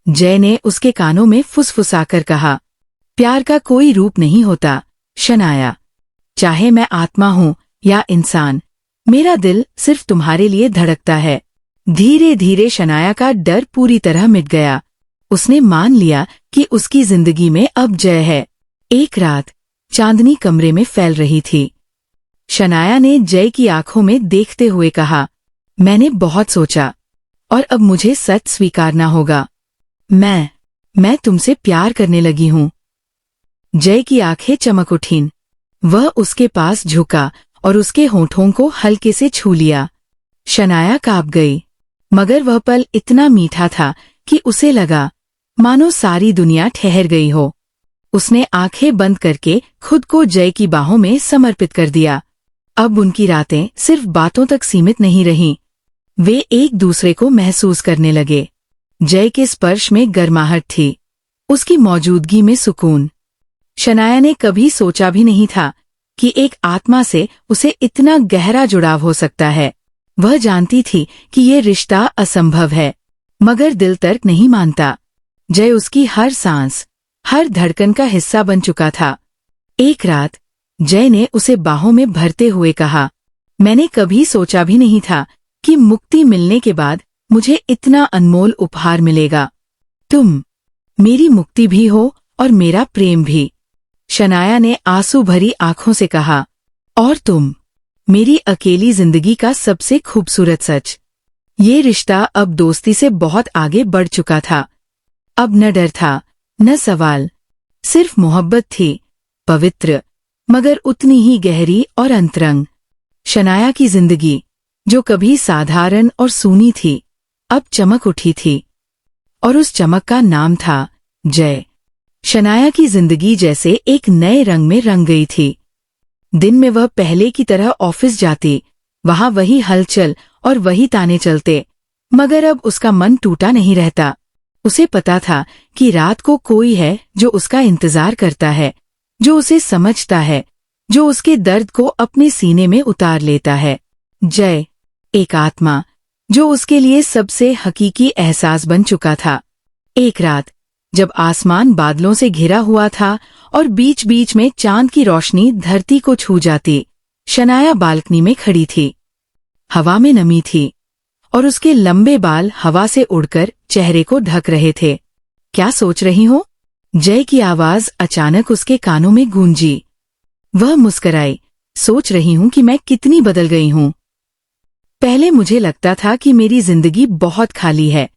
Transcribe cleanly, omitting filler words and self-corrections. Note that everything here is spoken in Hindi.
जय ने उसके कानों में फुसफुसाकर कहा, प्यार का कोई रूप नहीं होता शनाया। चाहे मैं आत्मा हूँ या इंसान, मेरा दिल सिर्फ तुम्हारे लिए धड़कता है। धीरे धीरे शनाया का डर पूरी तरह मिट गया। उसने मान लिया कि उसकी जिंदगी में अब जय है। एक रात चांदनी कमरे में फैल रही थी। शनाया ने जय की आंखों में देखते हुए कहा, मैंने बहुत सोचा और अब मुझे सच स्वीकारना होगा। मैं तुमसे प्यार करने लगी हूँ। जय की आंखें चमक उठीं। वह उसके पास झुका और उसके होठों को हल्के से छू लिया। शनाया कांप गई, मगर वह पल इतना मीठा था कि उसे लगा मानो सारी दुनिया ठहर गई हो। उसने आंखें बंद करके खुद को जय की बाहों में समर्पित कर दिया। अब उनकी रातें सिर्फ बातों तक सीमित नहीं रहीं। वे एक दूसरे को महसूस करने लगे। जय के स्पर्श में गर्माहट थी, उसकी मौजूदगी में सुकून। शनाया ने कभी सोचा भी नहीं था कि एक आत्मा से उसे इतना गहरा जुड़ाव हो सकता है। वह जानती थी कि ये रिश्ता असंभव है, मगर दिल तर्क नहीं मानता। जय उसकी हर सांस, हर धड़कन का हिस्सा बन चुका था। एक रात जय ने उसे बाहों में भरते हुए कहा, मैंने कभी सोचा भी नहीं था कि मुक्ति मिलने के बाद मुझे इतना अनमोल उपहार मिलेगा। तुम मेरी मुक्ति भी हो और मेरा प्रेम भी। शनाया ने आंसू भरी आंखों से कहा, और तुम मेरी अकेली जिंदगी का सबसे खूबसूरत सच। ये रिश्ता अब दोस्ती से बहुत आगे बढ़ चुका था। अब न डर था, न सवाल, सिर्फ मोहब्बत थी, पवित्र मगर उतनी ही गहरी और अंतरंग। शनाया की जिंदगी, जो कभी साधारण और सूनी थी, अब चमक उठी थी, और उस चमक का नाम था जय। शनाया की जिंदगी जैसे एक नए रंग में रंग गई थी। दिन में वह पहले की तरह ऑफिस जाती, वहां वही हलचल और वही ताने चलते, मगर अब उसका मन टूटा नहीं रहता। उसे पता था कि रात को कोई है जो उसका इंतजार करता है, जो उसे समझता है, जो उसके दर्द को अपने सीने में उतार लेता है। जय, एक आत्मा जो उसके लिए सबसे हकीकी एहसास बन चुका था। एक रात जब आसमान बादलों से घिरा हुआ था और बीच बीच में चांद की रोशनी धरती को छू जाती, शनाया बालकनी में खड़ी थी। हवा में नमी थी और उसके लंबे बाल हवा से उड़कर चेहरे को ढक रहे थे। क्या सोच रही हो? जय की आवाज अचानक उसके कानों में गूंजी। वह मुस्कराई, सोच रही हूं कि मैं कितनी बदल गई हूं। पहले मुझे लगता था कि मेरी जिंदगी बहुत खाली है,